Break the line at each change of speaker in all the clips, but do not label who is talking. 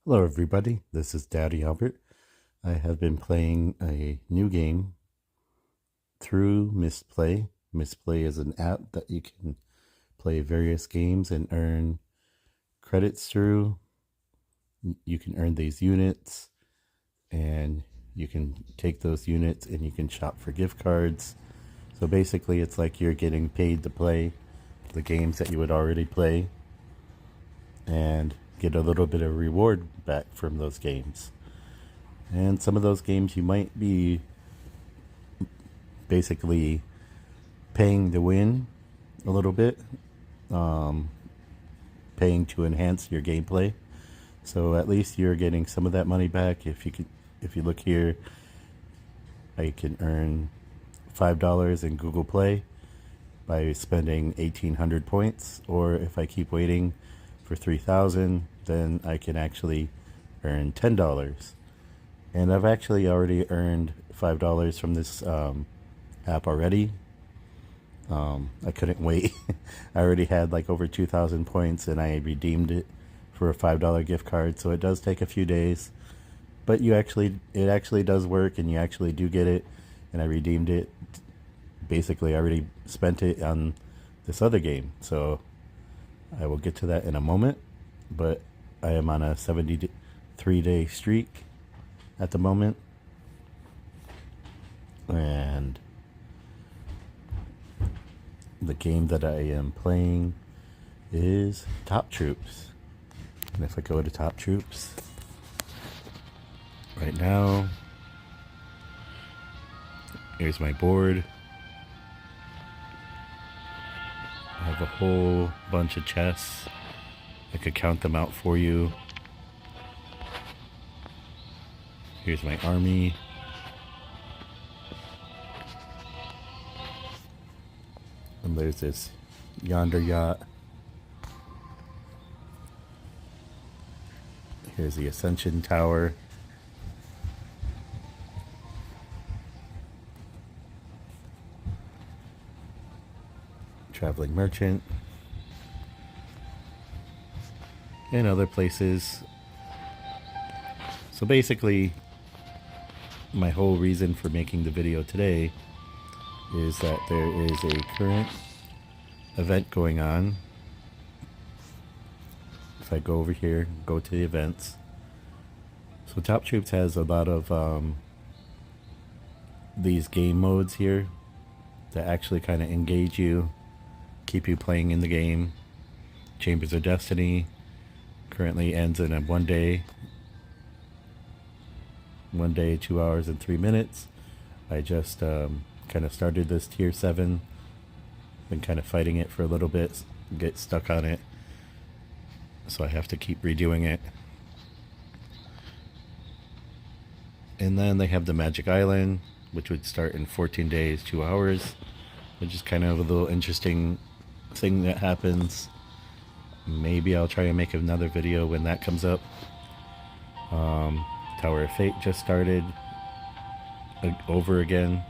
Hello everybody, this is Daddy Albert. I have been playing a new game, Troops Mistplay. Mistplay is an app that you can play various games and earn credits through. You can earn these units and you can take those units and you can shop for gift cards. So basically it's like you're getting paid to play the games that you would already play and get a little bit of reward back from those games. And some of those games you might be basically paying to win a little bit, paying to enhance your gameplay. So at least you're getting some of that money back. If you look here, I can earn $5 in Google Play by spending 1,800 points, or if I keep waiting for 3,000, then I can actually earn $10. And I've actually already earned $5 from this app already. I couldn't wait. I already had like over 2,000 points and I redeemed it for a $5 gift card. So it does take a few days, but it actually does work and you actually do get it. And I redeemed it. Basically, I already spent it on this other game. So I will get to that in a moment, but I am on a 73-day streak at the moment. And the game that I am playing is Top Troops. And if I go to Top Troops right now, here's my board. I have a whole bunch of chests. I could count them out for you. Here's my army. And there's this yonder yacht. Here's the Ascension Tower. Traveling Merchant. And other places. So basically, my whole reason for making the video today is that there is a current event going on. If I go over here, go to the events. So Top Troops has a lot of these game modes here that actually kind of engage you, keep you playing in the game. Chambers of Destiny currently ends in a 1 day, 2 hours and 3 minutes. I just kind of started this tier 7, been kind of fighting it for a little bit, get stuck on it, so I have to keep redoing it. And then they have the Magic Island, which would start in 14 days 2 hours, which is kind of a little interesting thing that happens. Maybe I'll try and make another video when that comes up. Tower of Fate just started over again,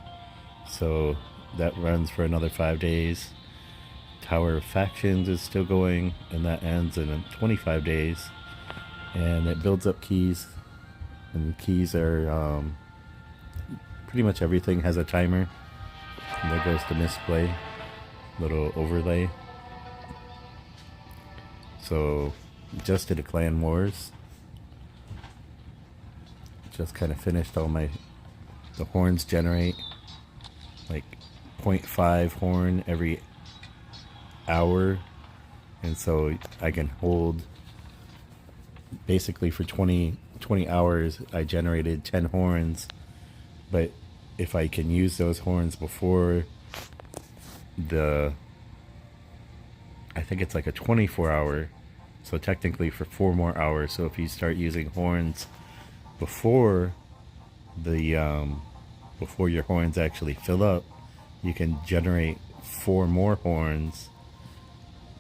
so that runs for another 5 days. Tower of Factions is still going, and that ends in 25 days. And it builds up keys, and keys are pretty much everything has a timer. And there goes the Misplay little overlay. So just did a Clan Wars. Just kind of finished all the horns generate like 0.5 horn every hour, and so I can hold basically for 20 hours I generated 10 horns. But if I can use those horns before I think it's like a 24-hour, so technically for 4 more hours. So if you start using horns before before your horns actually fill up, you can generate 4 more horns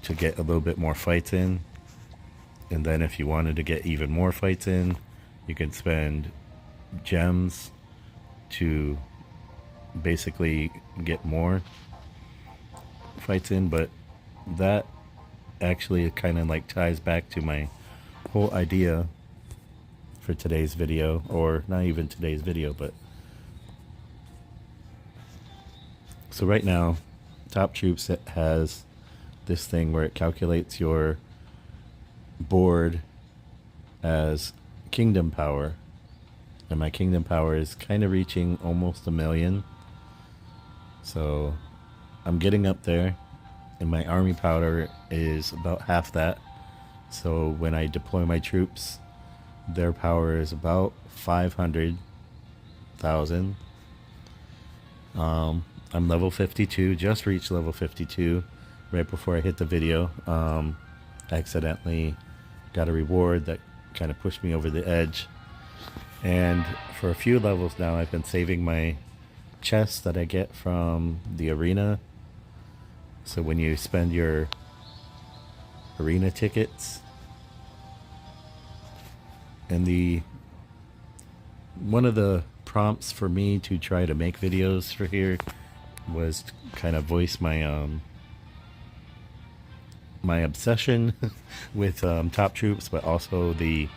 to get a little bit more fights in. And then if you wanted to get even more fights in, you can spend gems to basically get more fights in. But that actually kind of like ties back to my whole idea for today's video, or not even today's video, but so right now Top Troops has this thing where it calculates your board as kingdom power, and my kingdom power is kind of reaching almost 1,000,000. So I'm getting up there, and my army power is about half that. So when I deploy my troops, their power is about 500,000. I'm level 52, just reached level 52 right before I hit the video. Accidentally got a reward that kind of pushed me over the edge. And for a few levels now, I've been saving my chests that I get from the arena. So when you spend your arena tickets, and one of the prompts for me to try to make videos for here was to kind of voice my my obsession with Top Troops, but also the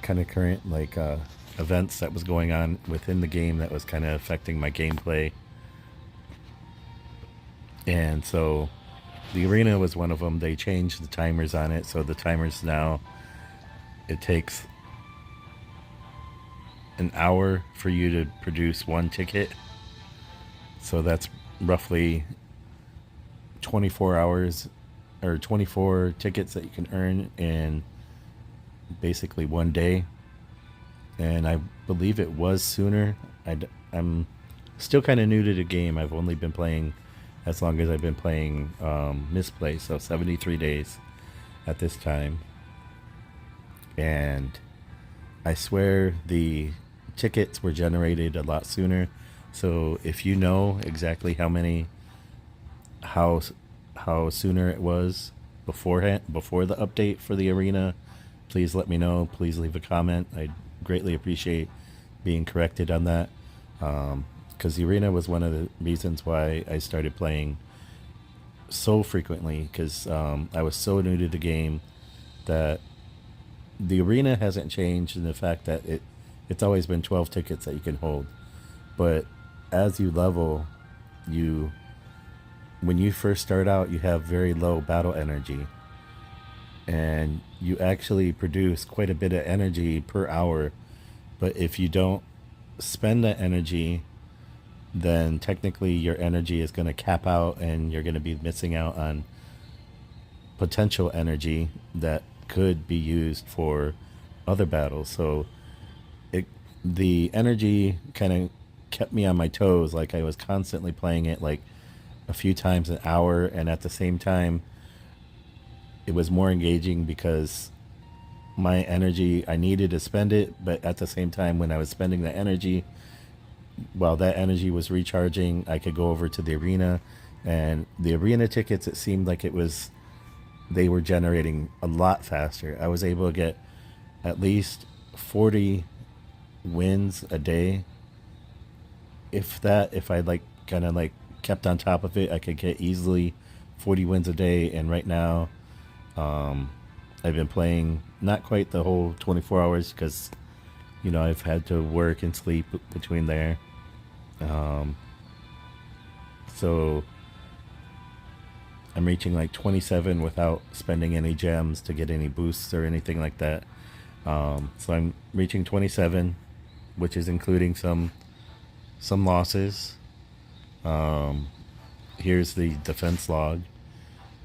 kind of current events that was going on within the game that was kind of affecting my gameplay. And so the arena was one of them. They changed the timers on it, so the timers now, it takes an hour for you to produce one ticket. So that's roughly 24 hours or 24 tickets that you can earn in basically one day. And I believe it was sooner. I'm still kind of new to the game. I've only been playing as long as I've been playing Mistplay, so 73 days at this time. And I swear the tickets were generated a lot sooner. So if you know exactly how sooner it was before the update for the arena, please let me know. Please leave a comment. I'd greatly appreciate being corrected on that, because the arena was one of the reasons why I started playing so frequently, because I was so new to the game that the arena hasn't changed in the fact that it's always been 12 tickets that you can hold. But as you level, when you first start out, you have very low battle energy, and you actually produce quite a bit of energy per hour. But if you don't spend that energy, then technically your energy is going to cap out, and you're going to be missing out on potential energy that could be used for other battles. So the energy kind of kept me on my toes. Like, I was constantly playing it like a few times an hour, and at the same time it was more engaging because my energy, I needed to spend it, but at the same time when I was spending the energy, while that energy was recharging, I could go over to the arena. And the arena tickets, it seemed like they were generating a lot faster. I was able to get at least 40 wins a day. If I kept on top of it, I could get easily 40 wins a day. And right now, I've been playing not quite the whole 24 hours because, I've had to work and sleep between there. So I'm reaching like 27 without spending any gems to get any boosts or anything like that. So I'm reaching 27, which is including some losses. Here's the defense log,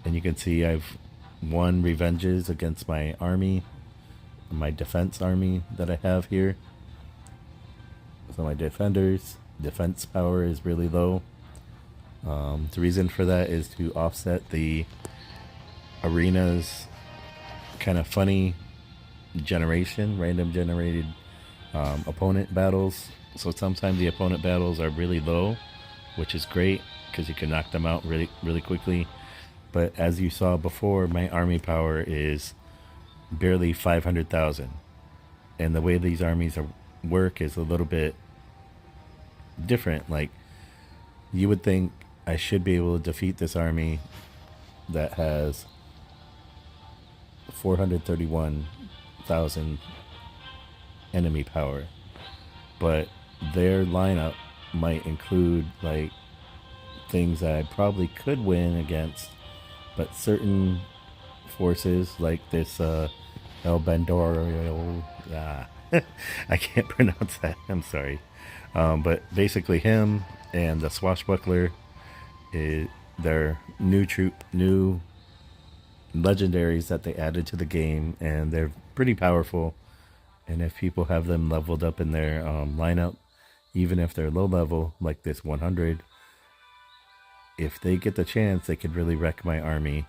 and you can see I've won revenges against my army, my defense army that I have here. So my defense power is really low. The reason for that is to offset the arena's kind of funny random generated opponent battles. So sometimes the opponent battles are really low, which is great because you can knock them out really, really quickly. But as you saw before, my army power is barely 500,000. And the way these armies work is a little bit different. Like, you would think I should be able to defeat this army that has 431,000 enemy power, but their lineup might include like things that I probably could win against, but certain forces like this El Bandorio, I can't pronounce that. I'm sorry, but basically him and the Swashbuckler, is their new legendaries that they added to the game, and they're pretty powerful. And if people have them leveled up in their lineup, even if they're low level, like this 100, if they get the chance, they could really wreck my army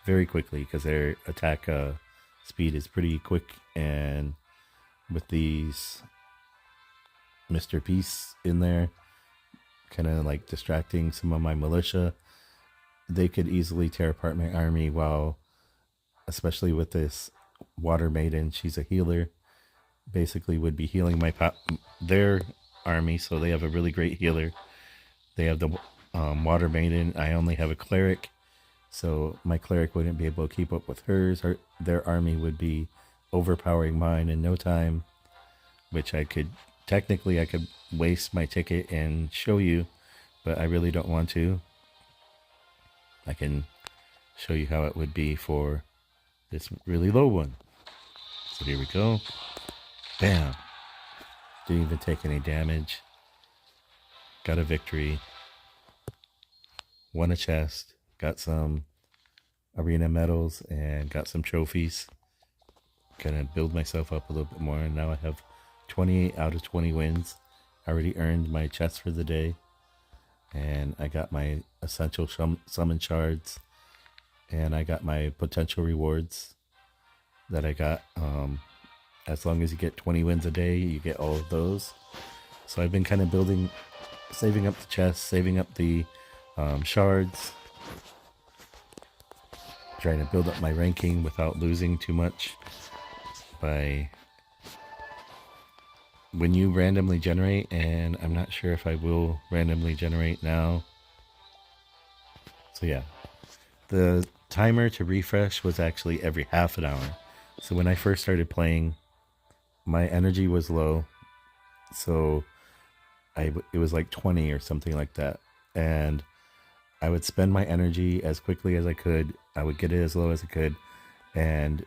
very quickly because their attack speed is pretty quick. And with these Mr. Peace in there, kind of like distracting some of my militia, they could easily tear apart my army. While, especially with this Water Maiden, she's a healer, basically would be healing their army. So they have a really great healer. They have the Water Maiden. I only have a cleric, so my cleric wouldn't be able to keep up with hers. Their army would be overpowering mine in no time, which I could waste my ticket and show you, but I really don't want to. I can show you how it would be for this really low one. So here we go. Bam. Didn't even take any damage. Got a victory. Won a chest. Got some arena medals and got some trophies. Gonna build myself up a little bit more. And now I have 28 out of 20 wins. I already earned my chest for the day. And I got my essential summon shards. And I got my potential rewards that I got. As long as you get 20 wins a day, you get all of those. So I've been kind of saving up the chests, saving up the shards, trying to build up my ranking without losing too much. When you randomly generate, and I'm not sure if I will randomly generate now. So yeah, the timer to refresh was actually every half an hour. So when I first started playing, my energy was low, so it was like 20 or something like that, and I would spend my energy as quickly as I could. I would get it as low as I could, and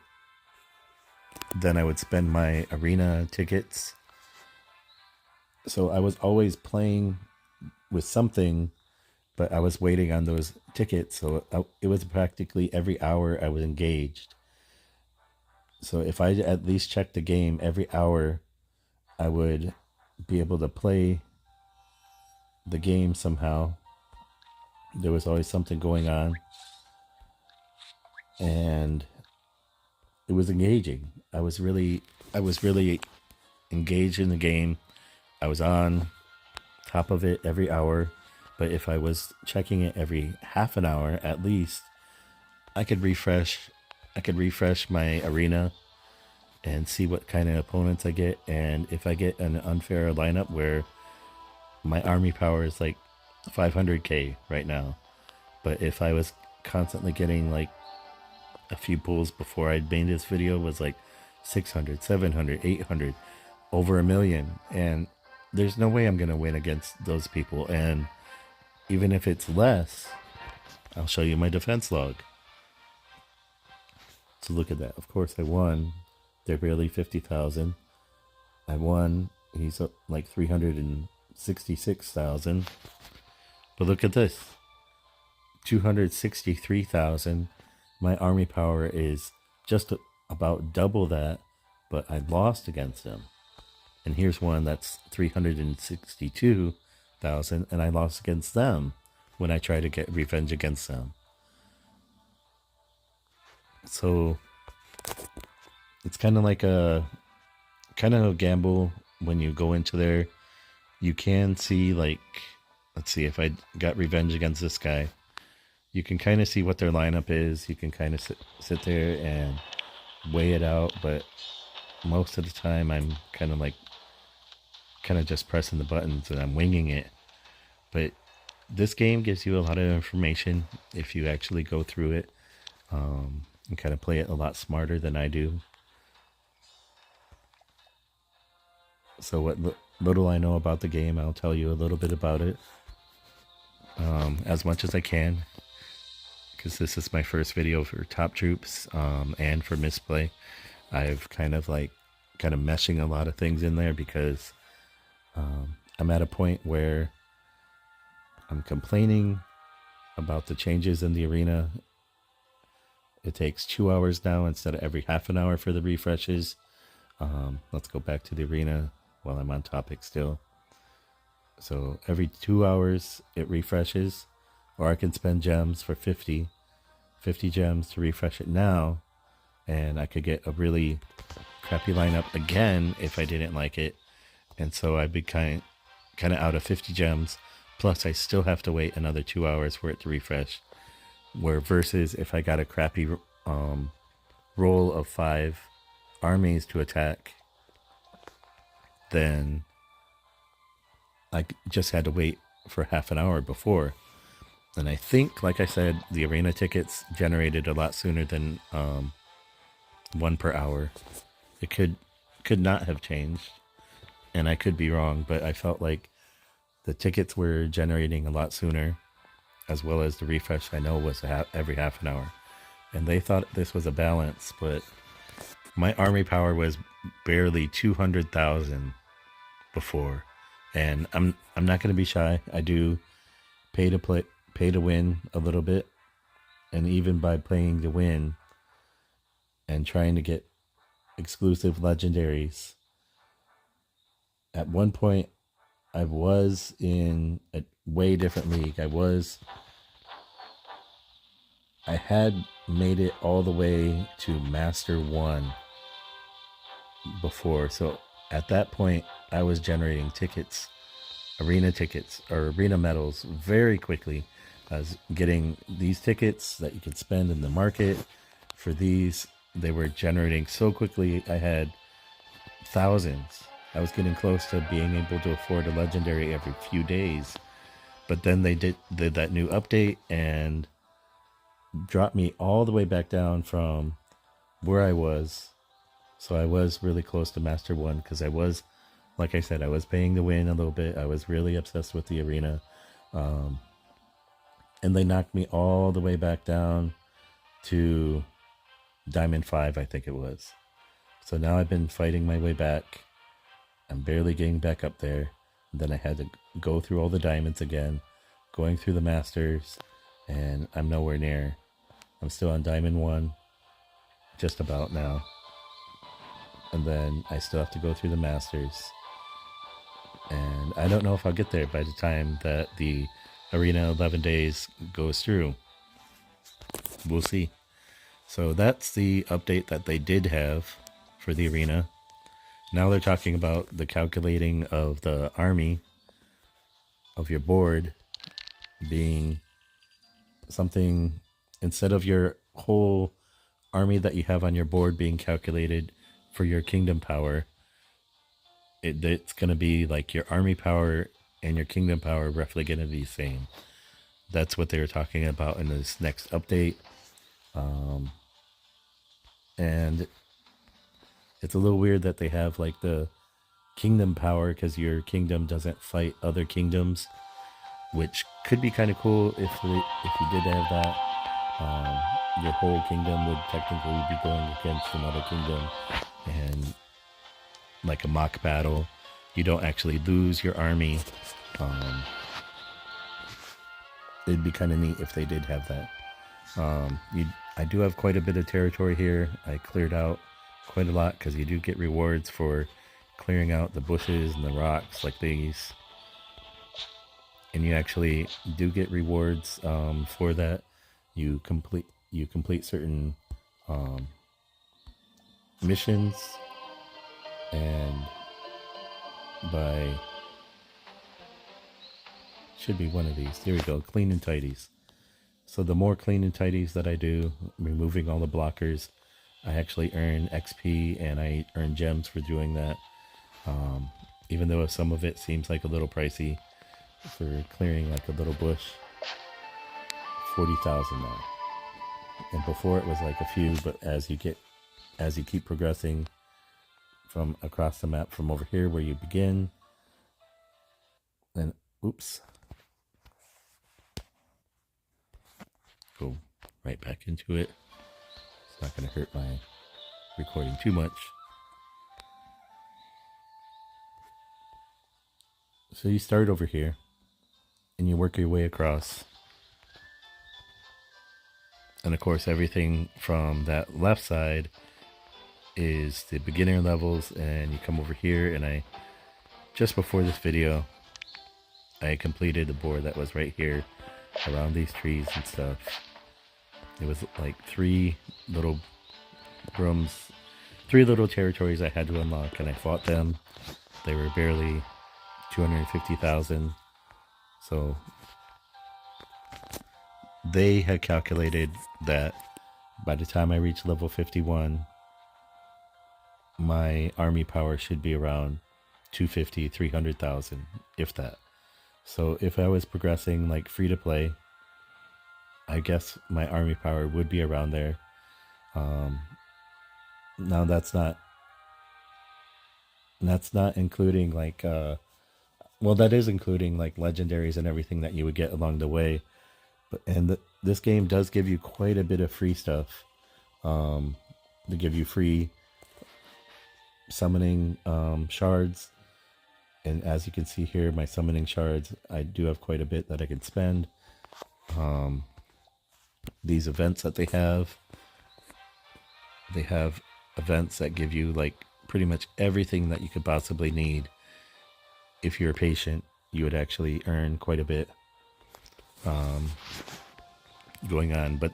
then I would spend my arena tickets. So I was always playing with something, but I was waiting on those tickets. So it was practically every hour I was engaged. So if I at least checked the game every hour, I would be able to play the game somehow. There was always something going on, and it was engaging. I was really engaged in the game. I was on top of it every hour, but if I was checking it every half an hour at least, I could refresh my arena and see what kind of opponents I get. And if I get an unfair lineup where my army power is like 500k right now, but if I was constantly getting like a few pulls before I'd made this video was like 600, 700, 800, over 1 million, and there's no way I'm gonna win against those people. And even if it's less, I'll show you my defense log. So look at that. Of course I won. They're barely 50,000. I won. He's up like 366,000. But look at this. 263,000. My army power is just about double that, but I lost against him. And here's one that's 362,000, and I lost against them when I try to get revenge against them. So it's kind of like a gamble when you go into there. You can see, like, let's see, if I got revenge against this guy, you can kind of see what their lineup is. You can kind of sit there and weigh it out, but most of the time I'm kind of just pressing the buttons and I'm winging it. But this game gives you a lot of information if you actually go through it and kind of play it a lot smarter than I do. So what little I know about the game, I'll tell you a little bit about it, as much as I can, because this is my first video for Top Troops, and for Misplay. I've kind of meshing a lot of things in there because I'm at a point where I'm complaining about the changes in the arena. It takes 2 hours now instead of every half an hour for the refreshes. Let's go back to the arena while I'm on topic still. So every 2 hours it refreshes, or I can spend gems for 50 gems to refresh it now, and I could get a really crappy lineup again if I didn't like it. And so I'd be kind of out of 50 gems, plus I still have to wait another 2 hours for it to refresh. Where versus if I got a crappy roll of 5 armies to attack, then I just had to wait for half an hour before. And I think, like I said, the arena tickets generated a lot sooner than 1 per hour. It could not have changed, and I could be wrong, but I felt like the tickets were generating a lot sooner, as well as the refresh I know was every half an hour. And they thought this was a balance, but my army power was barely 200,000 before. And I'm not going to be shy. I do pay to win a little bit. And even by playing to win and trying to get exclusive legendaries, at one point I was in a way different league. I had made it all the way to Master 1 before. So at that point, I was generating arena tickets, or arena medals very quickly. I was getting these tickets that you could spend in the market. For these, they were generating so quickly. I had thousands. I was getting close to being able to afford a legendary every few days. But then they did that new update and dropped me all the way back down from where I was. So I was really close to Master 1 because I was, like I said, I was paying to win a little bit. I was really obsessed with the arena. And they knocked me all the way back down to Diamond 5, I think it was. So now I've been fighting my way back. I'm barely getting back up there. And then I had to go through all the diamonds again, going through the Masters, and I'm nowhere near. I'm still on Diamond 1, just about now. And then I still have to go through the Masters. And I don't know if I'll get there by the time that the Arena 11 days goes through. We'll see. So that's the update that they did have for the arena. Now they're talking about the calculating of the army of your board being something, instead of your whole army that you have on your board being calculated for your kingdom power, it's going to be like your army power and your kingdom power roughly going to be the same. That's what they were talking about in this next update. And it's a little weird that they have like the kingdom power because your kingdom doesn't fight other kingdoms, which could be kind of cool if you did have that. Your whole kingdom would technically be going against another kingdom, and like a mock battle, you don't actually lose your army. It'd be kind of neat if they did have that. I do have quite a bit of territory here. I cleared out quite a lot because you do get rewards for clearing out the bushes and the rocks like these. And you actually do get rewards for that. You complete certain missions, and should be one of these. Here we go, clean and tidies. So the more clean and tidies that I do, removing all the blockers, I actually earn XP and I earn gems for doing that. Even though some of it seems like a little pricey for clearing like a little bush. 40,000 now. And before it was like a few, but as you keep progressing from across the map from over here where you begin. Then, oops. Go right back into it. It's not going to hurt my recording too much. So you start over here and you work your way across. And of course, everything from that left side is the beginner levels, and you come over here, and just before this video, I completed the board that was right here around these trees and stuff. It was like 3 little rooms, 3 little territories I had to unlock, and I fought them. They were barely 250,000. So they had calculated that by the time I reached level 51, my army power should be around 250, 300,000, if that. So if I was progressing like free to play, I guess my army power would be around there. Now that's not including like, well, that is including like legendaries and everything that you would get along the way. But this game does give you quite a bit of free stuff. They give you free summoning shards, and as you can see here, my summoning shards, I do have quite a bit that I can spend. These events that they have events that give you like pretty much everything that you could possibly need. If you're patient, you would actually earn quite a bit going on. But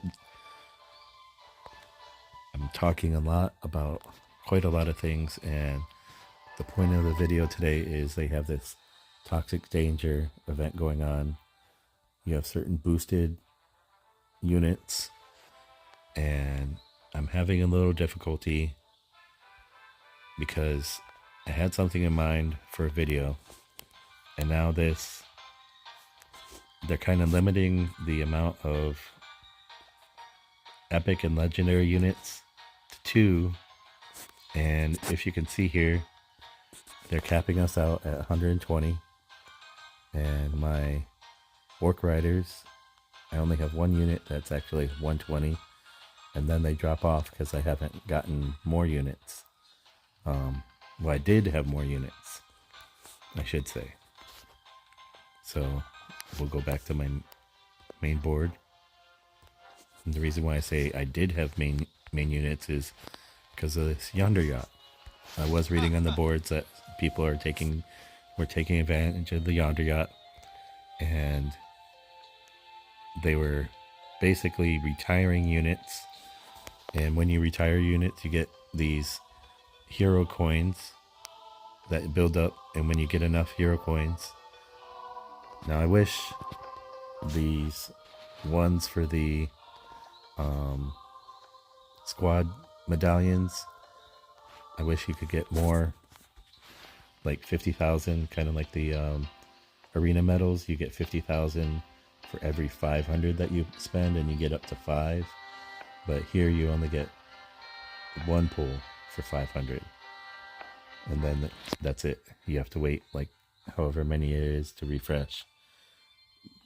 I'm talking a lot about quite a lot of things, and the point of the video today is they have this toxic danger event going on. You have certain boosted units, and I'm having a little difficulty because I had something in mind for a video, and now they're kind of limiting the amount of epic and legendary units to 2. And if you can see here, they're capping us out at 120. And my orc riders, I only have 1 unit that's actually 120. And then they drop off because I haven't gotten more units. Well, I did have more units, I should say. So we'll go back to my main board. And the reason why I say I did have main units is because of this yonder yacht. I was reading on the boards that people were taking advantage of the yonder yacht, and they were basically retiring units. And when you retire units, you get these hero coins that build up, and when you get enough hero coins, now I wish these ones for the squad medallions, I wish you could get more, like 50,000, kind of like the arena medals. You get 50,000 for every 500 that you spend, and you get up to 5. But here you only get 1 pull for 500, and then that's it. You have to wait like however many it is to refresh.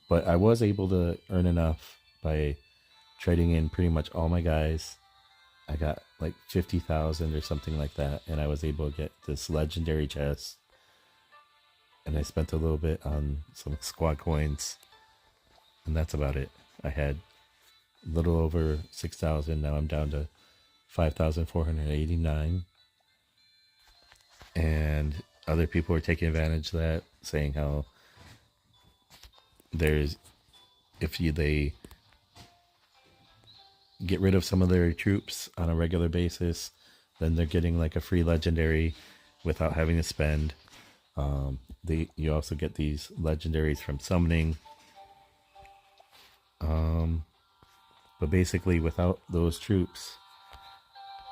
But I was able to earn enough by trading in pretty much all my guys. I got like 50,000 or something like that, and I was able to get this legendary chest. And I spent a little bit on some squad coins, and that's about it. I had a little over 6,000. Now I'm down to 5,489. And other people are taking advantage of that, saying how they get rid of some of their troops on a regular basis, then they're getting like a free legendary without having to spend. You also get these legendaries from summoning. But basically, without those troops,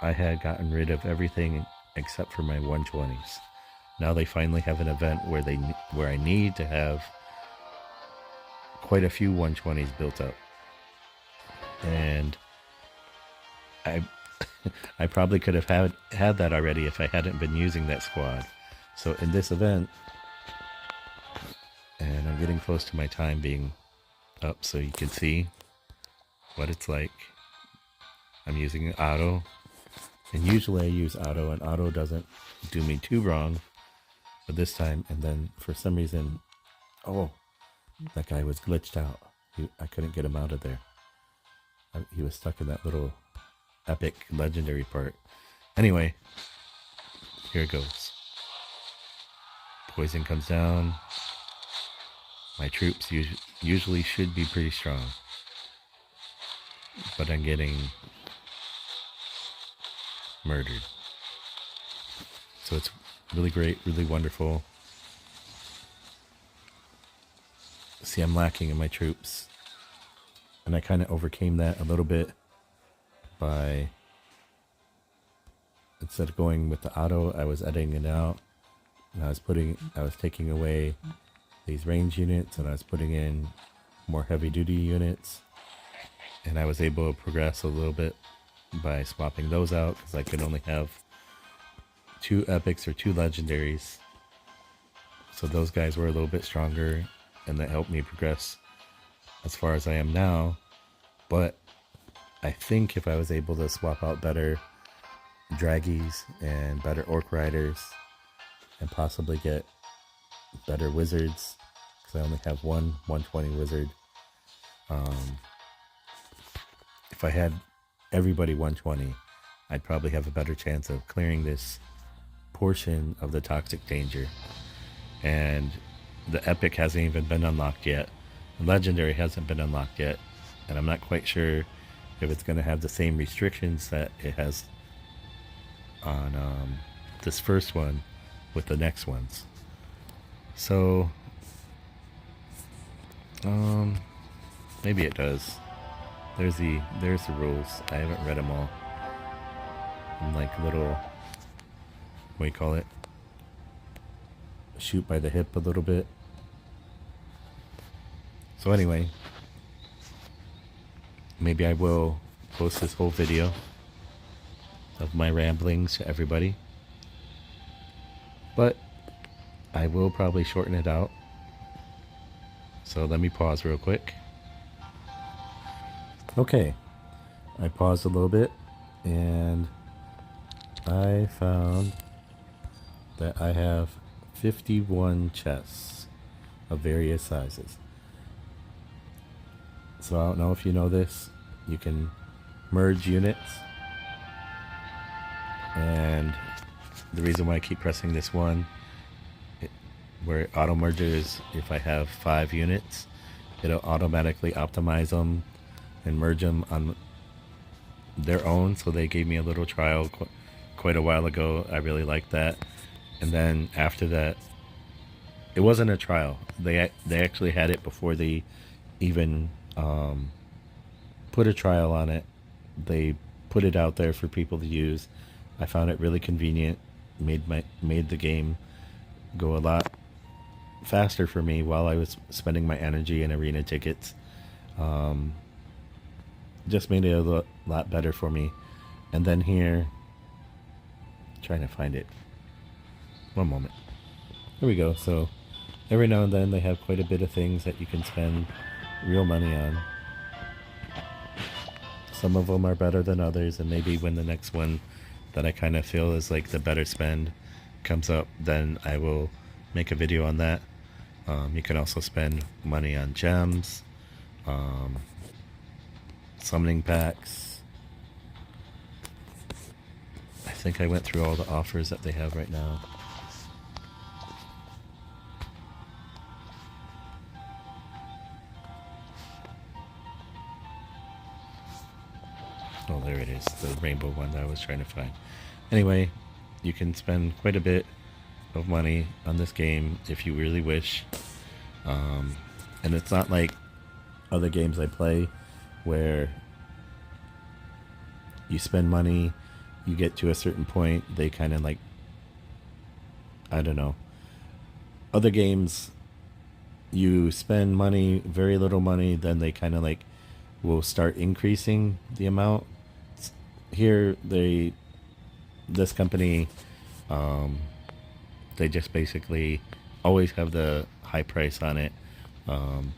I had gotten rid of everything except for my 120s. Now they finally have an event where I need to have quite a few 120s built up, and I probably could have had that already if I hadn't been using that squad. So in this event, and I'm getting close to my time being up so you can see what it's like. I'm using auto, and usually I use auto, and auto doesn't do me too wrong, but this time, and then for some reason, oh, that guy was glitched out. I couldn't get him out of there. He was stuck in that little epic legendary part. Anyway, here it goes. Poison comes down. My troops usually should be pretty strong, but I'm getting murdered. So it's really great, really wonderful. See, I'm lacking in my troops, and I kind of overcame that a little bit by, instead of going with the auto, I was editing it out, and I was taking away these range units, and I was putting in more heavy duty units, and I was able to progress a little bit by swapping those out, because I could only have 2 epics or 2 legendaries. So those guys were a little bit stronger, and that helped me progress as far as I am now. But I think if I was able to swap out better draggies and better orc riders, and possibly get better wizards, because I only have one 120 wizard. If I had everybody 120, I'd probably have a better chance of clearing this portion of the toxic danger. And the epic hasn't even been unlocked yet. The legendary hasn't been unlocked yet, and I'm not quite sure if it's going to have the same restrictions that it has on this first one with the next ones. So maybe it does. There's the rules. I haven't read them all. I'm like little, what do you call it? Shoot by the hip a little bit. So anyway, maybe I will post this whole video of my ramblings to everybody, but I will probably shorten it out. So let me pause real quick. Okay, I paused a little bit, and I found that I have 51 chests of various sizes. So I don't know if you know this, you can merge units, and the reason why I keep pressing this one, where it auto merges, if I have 5 units, it'll automatically optimize them and merge them on their own. So they gave me a little trial quite a while ago. I really liked that. And then after that, it wasn't a trial. They actually had it before they even put a trial on it. They put it out there for people to use. I found it really convenient. Made the game go a lot faster for me while I was spending my energy in arena tickets. Just made it a lot better for me. And then here, trying to find it. One moment. Here we go. So every now and then they have quite a bit of things that you can spend real money on. Some of them are better than others, and maybe when the next one that I kind of feel is like the better spend comes up, then I will make a video on that. You can also spend money on gems, summoning packs. I think I went through all the offers that they have right now. Oh, there it is, the rainbow one that I was trying to find. Anyway, you can spend quite a bit of money on this game if you really wish. And it's not like other games I play where you spend money, you get to a certain point, they kind of like, I don't know. Other games, you spend money, very little money, then they kind of like will start increasing the amount. here this company, um, they just basically always have the high price on it. Um,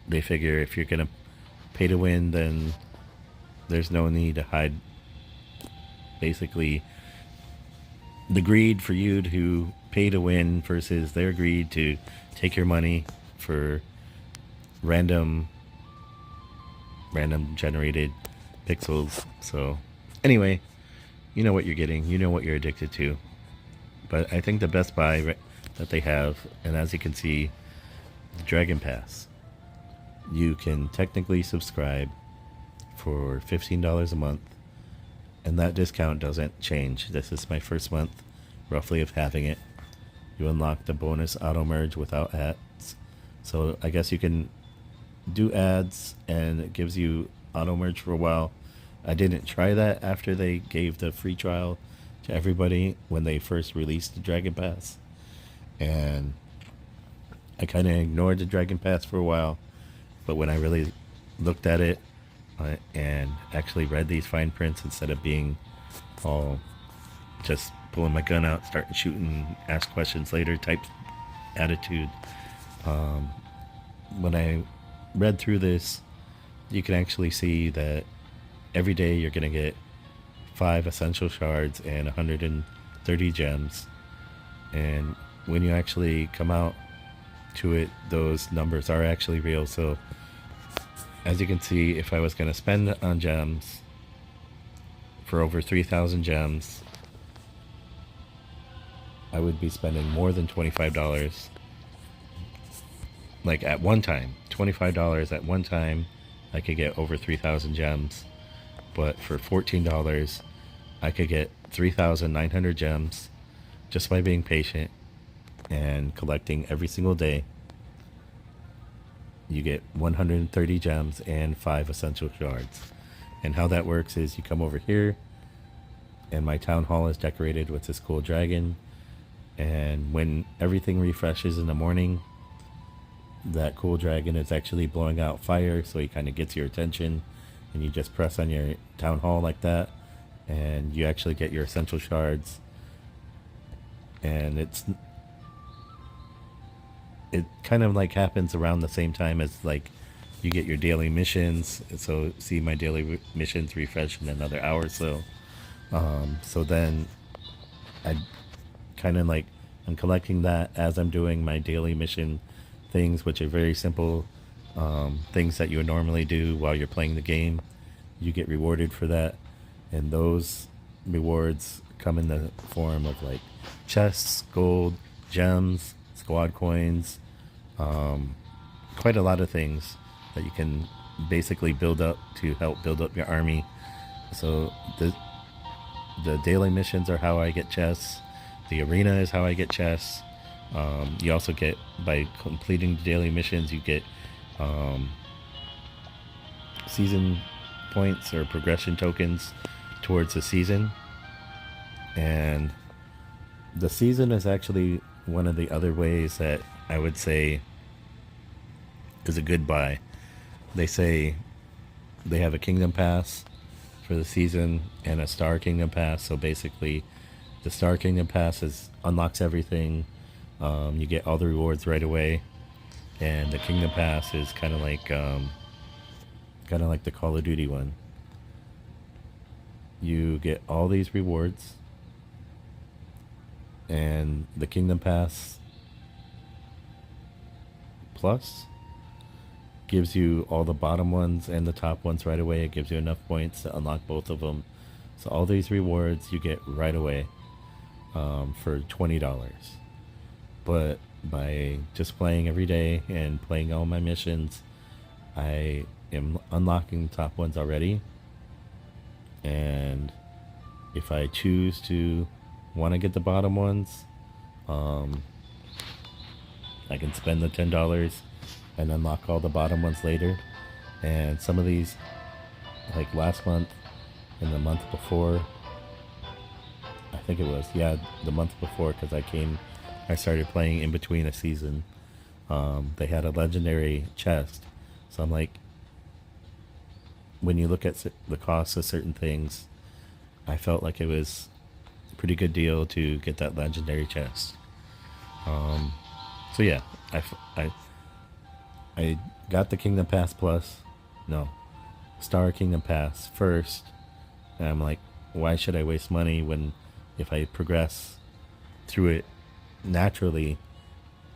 they figure if you're gonna pay to win, then there's no need to hide basically the greed for you to pay to win versus their greed to take your money for random generated pixels. So anyway, you know what you're getting, you know what you're addicted to. But I think the best buy that they have, and as you can see, the Dragon Pass, you can technically subscribe for $15 a month, and that discount doesn't change. This is my first month roughly of having it. You unlock the bonus auto merge without ads, so I guess you can do ads and it gives you auto merge for a while. I didn't try that after they gave the free trial to everybody when they first released the Dragon Pass, and I kind of ignored the Dragon Pass for a while. But when I really looked at it and actually read these fine prints instead of being all just pulling my gun out, starting shooting, ask questions later type attitude, when I read through this, you can actually see that every day you're going to get 5 essential shards and 130 gems. And when you actually come out to it, those numbers are actually real. So as you can see, if I was going to spend on gems for over 3,000 gems, I would be spending more than $25. Like at one time, $25 at one time, I could get over 3,000 gems. But for $14, I could get 3,900 gems just by being patient and collecting every single day. You get 130 gems and 5 essential shards. And how that works is you come over here, and my town hall is decorated with this cool dragon. And when everything refreshes in the morning, that cool dragon is actually blowing out fire, so he kind of gets your attention, and you just press on your town hall like that, and you actually get your essential shards. And it kind of like happens around the same time as like you get your daily missions. So see, my daily missions refresh in another hour or so. So then I kind of like, I'm collecting that as I'm doing my daily mission things, which are very simple things that you would normally do while you're playing the game. You get rewarded for that, and those rewards come in the form of like chests, gold, gems, squad coins, quite a lot of things that you can basically build up to help build up your army. So the daily missions are how I get chests. The arena is how I get chests. You also get, by completing the daily missions, you get season points or progression tokens towards the season. And the season is actually one of the other ways that I would say is a good buy. They say they have a Kingdom Pass for the season and a Star Kingdom Pass. So basically, the Star Kingdom Pass unlocks everything. You get all the rewards right away, and the Kingdom Pass is kind of like the Call of Duty one. You get all these rewards, and the Kingdom Pass Plus gives you all the bottom ones and the top ones right away. It gives you enough points to unlock both of them. So all these rewards you get right away for $20. But by just playing every day and playing all my missions, I am unlocking the top ones already. And if I choose to want to get the bottom ones, I can spend the $10 and unlock all the bottom ones later. And some of these, like last month and the month before, I think it was, yeah, the month before, because I started playing in between a season. They had a legendary chest. So I'm like, when you look at the cost of certain things, I felt like it was a pretty good deal to get that legendary chest. So yeah, I got the Kingdom Pass Plus, no, Star Kingdom Pass first, and I'm like, why should I waste money when if I progress through it naturally,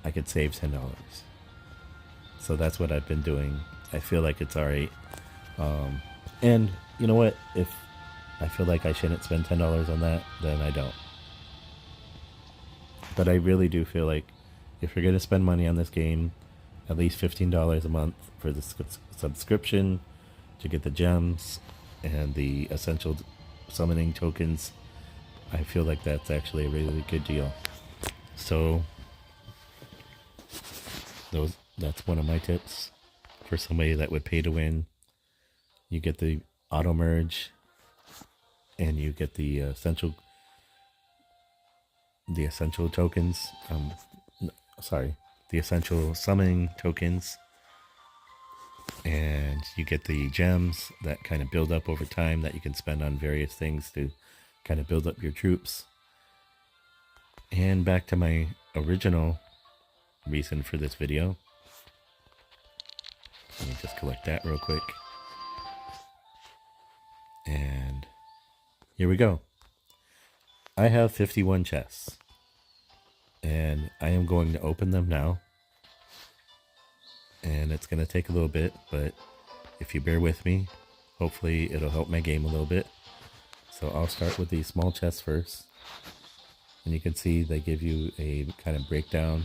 I could save $10. So that's what I've been doing. I feel like it's alright. And you know what? If I feel like I shouldn't spend $10 on that, then I don't. But I really do feel like if you're going to spend money on this game, at least $15 a month for the subscription to get the gems and the essential summoning tokens, I feel like that's actually a really good deal. So that's one of my tips for somebody that would pay to win. You get the auto merge and you get the essential tokens. The essential summoning tokens, and you get the gems that kind of build up over time that you can spend on various things to kind of build up your troops. And back to my original reason for this video. Let me just collect that real quick. And here we go. I have 51 chests. And I am going to open them now. And it's going to take a little bit, but if you bear with me, hopefully it'll help my game a little bit. So I'll start with these small chests first. And you can see they give you a kind of breakdown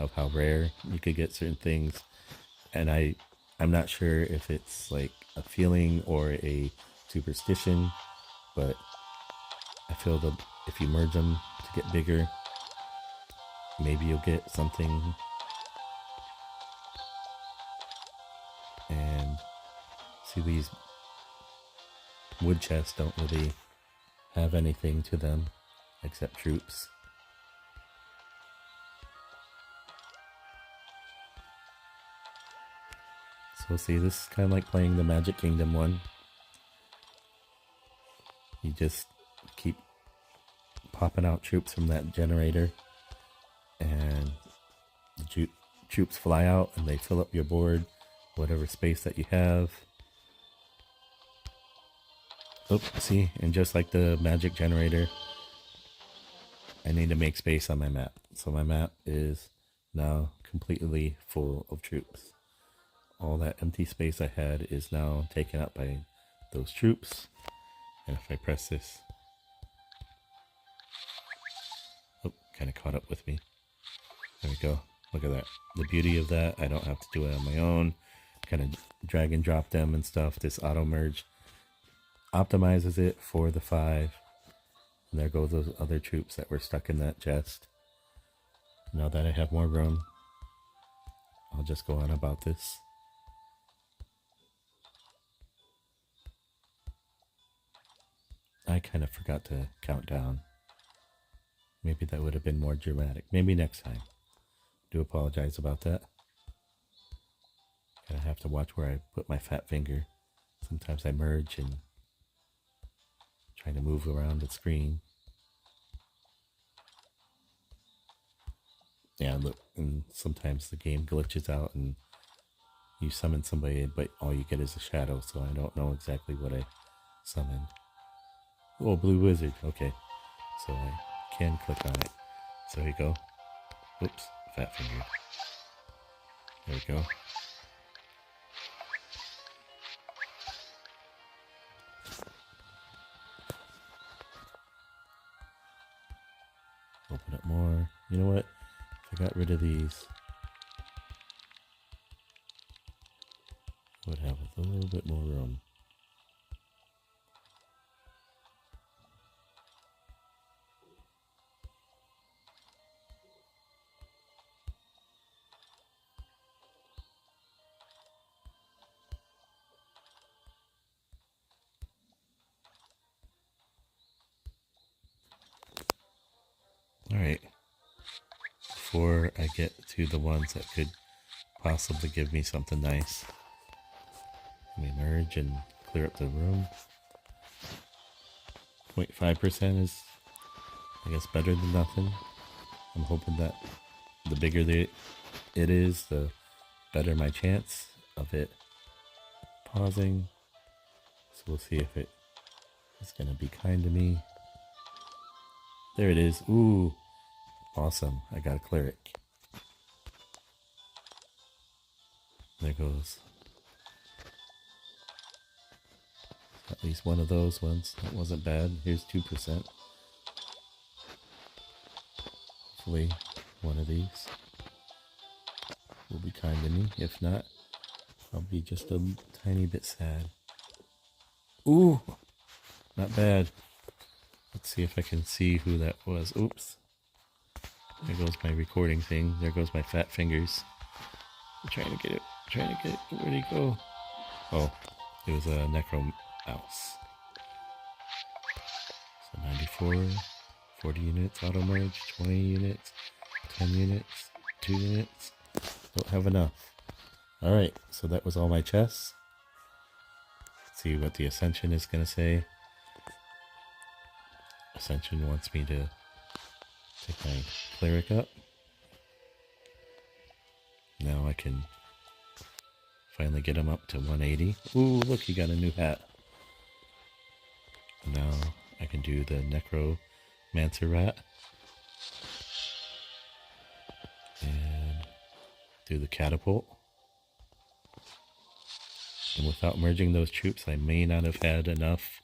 of how rare you could get certain things. And I'm not sure if it's like a feeling or a superstition, but I feel that if you merge them to get bigger, maybe you'll get something. And see, these wood chests don't really have anything to them except troops. So see, this is kind of like playing the Magic Kingdom one. You just keep popping out troops from that generator, and the troops fly out and they fill up your board, whatever space that you have. Oh, see, and just like the magic generator, I need to make space on my map. So my map is now completely full of troops. All that empty space I had is now taken up by those troops. And if I press this, oh, kind of caught up with me. There we go. Look at that. The beauty of that, I don't have to do it on my own. Kind of drag and drop them and stuff. This auto merge optimizes it for the 5. And there go those other troops that were stuck in that chest. Now that I have more room, I'll just go on about this. I kind of forgot to count down. Maybe that would have been more dramatic. Maybe next time. Do apologize about that. Kind of have to watch where I put my fat finger. Sometimes I merge and trying to move around the screen. Yeah, look, and sometimes the game glitches out and you summon somebody, but all you get is a shadow, so I don't know exactly what I summoned. Oh, blue wizard. Okay, so I can click on it. So here you go. Oops, fat finger. There we go. Open up more. You know what? If I got rid of these, I would have a little bit more room. Alright, before I get to the ones that could possibly give me something nice, let me merge and clear up the room. 0.5% is, I guess, better than nothing. I'm hoping that the bigger it is, the better my chance of it pausing. So we'll see if it is going to be kind to me. There it is. Ooh, awesome. I got a cleric. There goes at least one of those ones. That wasn't bad. Here's 2%. Hopefully one of these will be kind to me. If not, I'll be just a tiny bit sad. Ooh, not bad. Let's see if I can see who that was. Oops. There goes my recording thing. There goes my fat fingers. I'm trying to get it. Where'd he go? Oh, it was a necro mouse. So 94, 40 units auto merge, 20 units, 10 units, 2 units. Don't have enough. Alright, so that was all my chests. Let's see what the Ascension is going to say. Ascension wants me to take my cleric up. Now I can finally get him up to 180. Ooh, look, he got a new hat. Now I can do the Necromancer rat. And do the catapult. And without merging those troops, I may not have had enough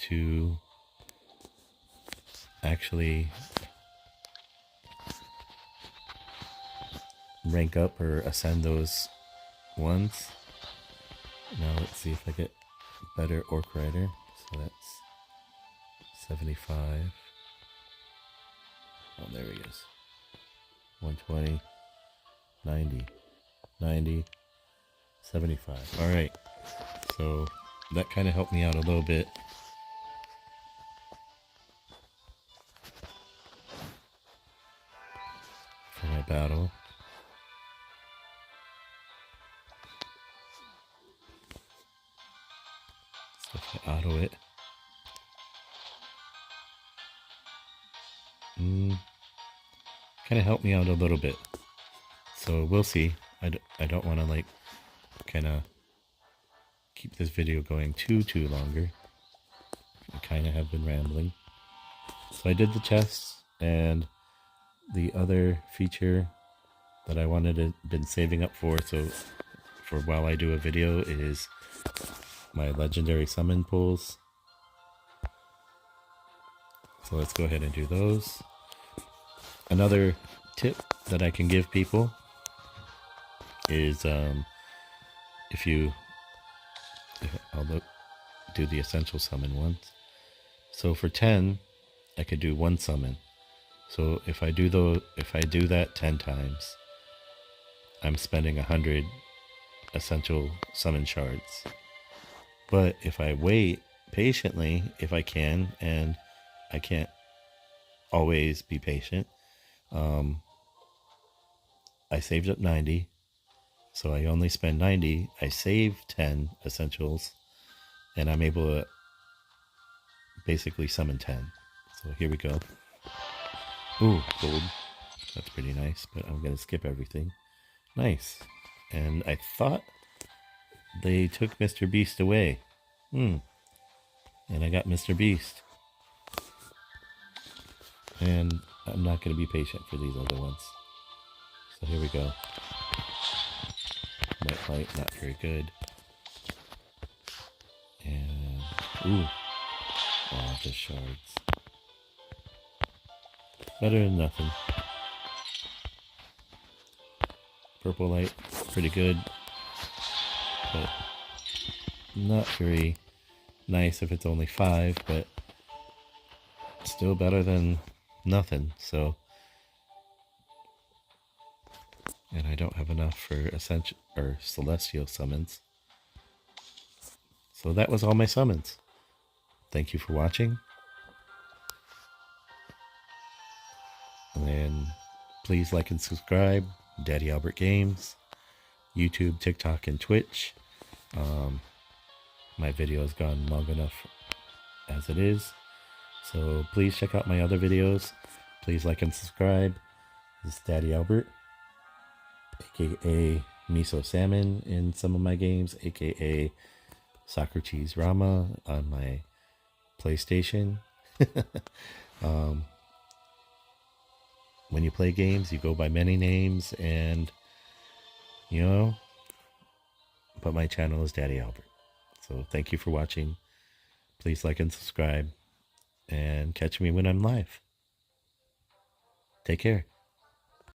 to actually rank up or ascend those ones. Now let's see if I get better Orc Rider. So that's 75. Oh, there he is. 120, 90, 90, 75. Alright, so that kind of helped me out a little bit. For my battle. So if I auto it. Kind of helped me out a little bit. So we'll see. I don't want to like kind of keep this video going too longer. I kind of have been rambling. So I did the chests, and the other feature that I wanted to been saving up for, so for while I do a video, is my legendary summon pulls. So let's go ahead and do those. Another tip that I can give people is I'll do the essential summon ones. So for 10, I could do one summon. So if I do that 10 times, I'm spending 100 essential summon shards. But if I wait patiently, if I can, and I can't always be patient, I saved up 90, so I only spend 90. I save 10 essentials, and I'm able to basically summon 10. So here we go. Ooh, gold. That's pretty nice, but I'm going to skip everything. Nice. And I thought they took Mr. Beast away. And I got Mr. Beast. And I'm not going to be patient for these other ones. So here we go. White light, not very good. And, ooh. Oh, just shards. Better than nothing. Purple light, pretty good. But not very nice if it's only 5, but still better than nothing. So, and I don't have enough for essential or celestial summons. So that was all my summons. Thank you for watching. And please like and subscribe. Daddy Albert Games, YouTube, TikTok, and Twitch. my video has gone long enough as it is. So please check out my other videos. Please like and subscribe. This is Daddy Albert, aka Miso Salmon in some of my games, aka Soccer Cheese Rama on my PlayStation. When you play games, you go by many names, and but my channel is Daddy Albert. So thank you for watching. Please like and subscribe, and catch me when I'm live. Take care.